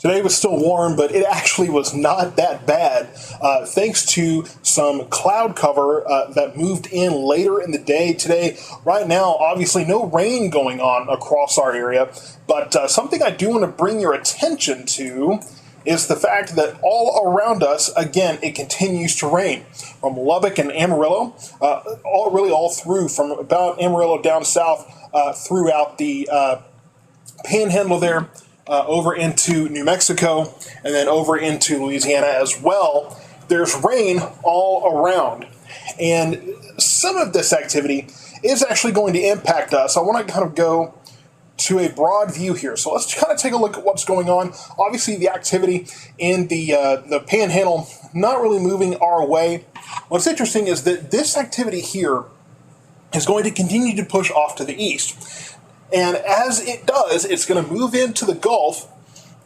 Today was still warm, but it actually was not that bad, thanks to some cloud cover that moved in later in the day today. Right now, obviously no rain going on across our area, but something I do want to bring your attention to is the fact that all around us, again, it continues to rain. From Lubbock and Amarillo, all through, from about Amarillo down south, throughout the Panhandle there, over into New Mexico, and then over into Louisiana as well. There's rain all around. And some of this activity is actually going to impact us. I want to kind of go to a broad view here. So let's kind of take a look at what's going on. Obviously, the activity in the Panhandle not really moving our way. What's interesting is that this activity here is going to continue to push off to the east. And as it does, it's going to move into the Gulf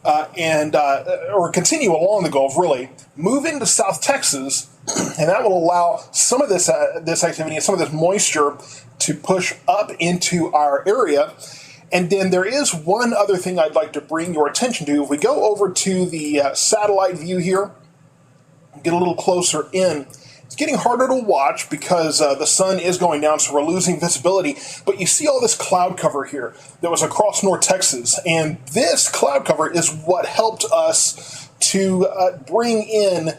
or continue along the Gulf, really, move into South Texas, and that will allow some of this activity and some of this moisture to push up into our area. And then there is one other thing I'd like to bring your attention to. If we go over to the satellite view here, get a little closer in, it's getting harder to watch because the sun is going down, so we're losing visibility. But you see all this cloud cover here that was across North Texas. And this cloud cover is what helped us to bring in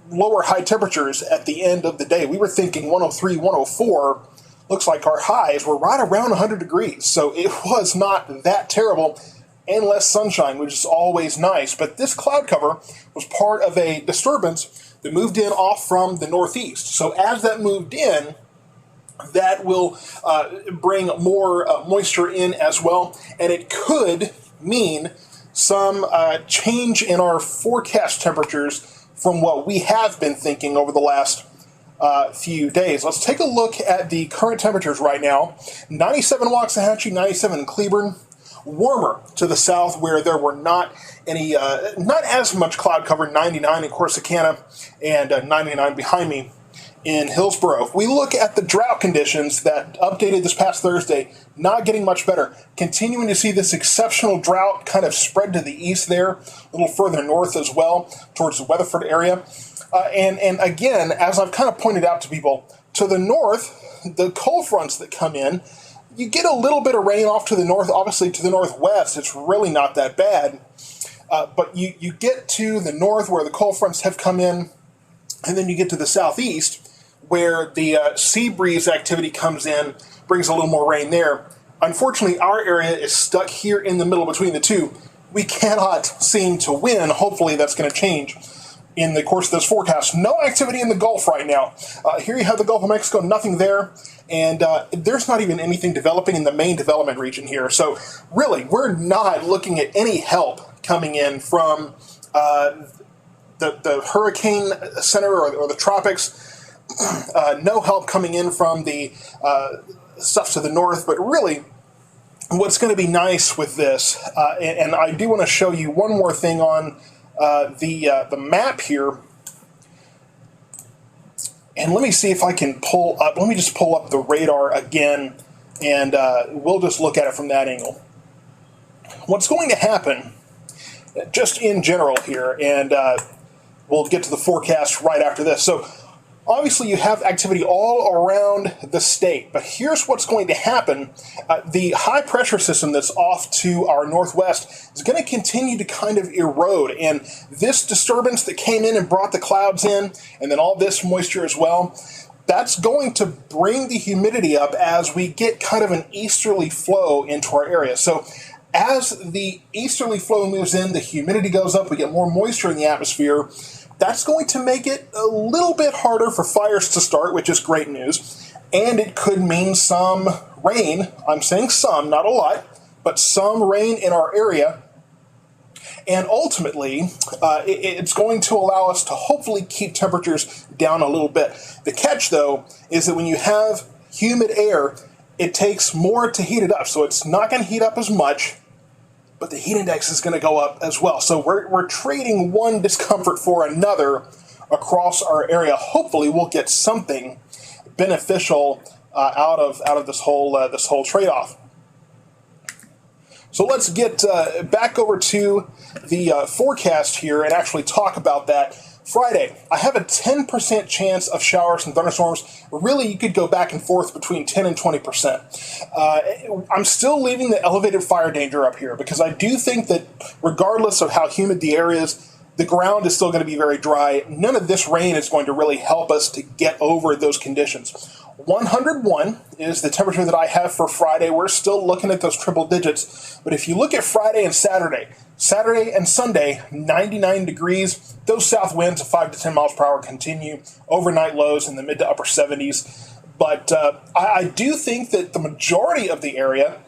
lower high temperatures at the end of the day. We were thinking 103, 104. Looks like our highs were right around 100 degrees, so it was not that terrible, and less sunshine, which is always nice. But this cloud cover was part of a disturbance that moved in off from the northeast. So as that moved in, that will bring more moisture in as well, and it could mean some change in our forecast temperatures from what we have been thinking over the last few days. Let's take a look at the current temperatures right now. 97 in Waxahachie, 97 in Cleburne. Warmer to the south where there were not as much cloud cover, 99 in Corsicana and 99 behind me in Hillsborough. If we look at the drought conditions that updated this past Thursday, not getting much better. Continuing to see this exceptional drought kind of spread to the east there, a little further north as well, towards the Weatherford area. And again, as I've kind of pointed out to people, to the north, the cold fronts that come in, you get a little bit of rain off to the north. Obviously, to the northwest, it's really not that bad. But you get to the north where the cold fronts have come in, and then you get to the southeast where the sea breeze activity comes in, brings a little more rain there. Unfortunately, our area is stuck here in the middle between the two. We cannot seem to win. Hopefully, that's going to change in the course of this forecast. No activity in the Gulf right now. Here you have the Gulf of Mexico, nothing there, and there's not even anything developing in the main development region here. So really, we're not looking at any help coming in from the hurricane center or the tropics. No help coming in from the stuff to the north, but really, what's going to be nice with this, and I do want to show you one more thing on the map here, and let me see if I can let me just pull up the radar again, and we'll just look at it from that angle. What's going to happen, just in general here, and we'll get to the forecast right after this. So obviously you have activity all around the state, but here's what's going to happen. The high pressure system that's off to our northwest is going to continue to kind of erode, and this disturbance that came in and brought the clouds in, and then all this moisture as well, that's going to bring the humidity up as we get kind of an easterly flow into our area. So as the easterly flow moves in, the humidity goes up, we get more moisture in the atmosphere. That's going to make it a little bit harder for fires to start, which is great news. And it could mean some rain. I'm saying some, not a lot, but some rain in our area. And ultimately, it's going to allow us to hopefully keep temperatures down a little bit. The catch, though, is that when you have humid air, it takes more to heat it up. So it's not going to heat up as much, but the heat index is going to go up as well. So we're trading one discomfort for another across our area. Hopefully, we'll get something beneficial out of this whole trade-off. So let's get back over to the forecast here and actually talk about that. Friday, I have a 10% chance of showers and thunderstorms. Really, you could go back and forth between 10 and 20%. I'm still leaving the elevated fire danger up here because I do think that regardless of how humid the air is, the ground is still going to be very dry. None of this rain is going to really help us to get over those conditions. 101 is the temperature that I have for Friday. We're still looking at those triple digits. But if you look at Friday and Saturday and Sunday, 99 degrees. Those south winds of 5 to 10 miles per hour continue. Overnight lows in the mid to upper 70s. But I do think that the majority of the area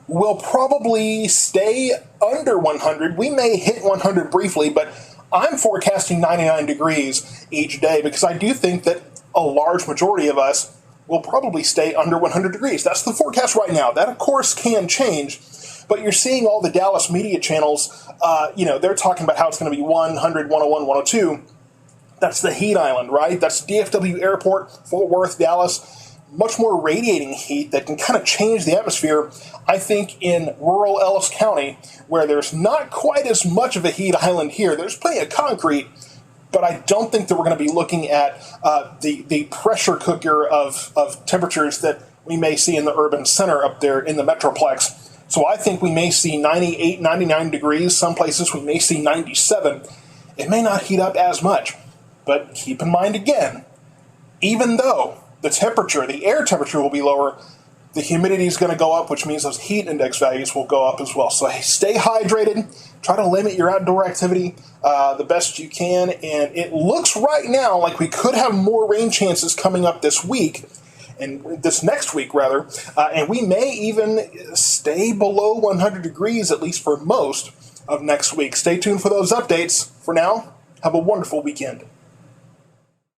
will probably stay under 100. We may hit 100 briefly, but I'm forecasting 99 degrees each day because I do think that a large majority of us will probably stay under 100 degrees. That's the forecast right now. That, of course, can change, but you're seeing all the Dallas media channels, they're talking about how it's going to be 100, 101, 102. That's the heat island, right? That's DFW Airport, Fort Worth, Dallas. Much more radiating heat that can kind of change the atmosphere. I think in rural Ellis County, where there's not quite as much of a heat island here, there's plenty of concrete, but I don't think that we're going to be looking at the pressure cooker of temperatures that we may see in the urban center up there in the Metroplex. So I think we may see 98, 99 degrees. Some places we may see 97. It may not heat up as much, but keep in mind again, even though the air temperature will be lower, the humidity is going to go up, which means those heat index values will go up as well. So stay hydrated. Try to limit your outdoor activity the best you can. And it looks right now like we could have more rain chances coming up this week, and this next week, rather. And we may even stay below 100 degrees, at least for most of next week. Stay tuned for those updates. For now, have a wonderful weekend.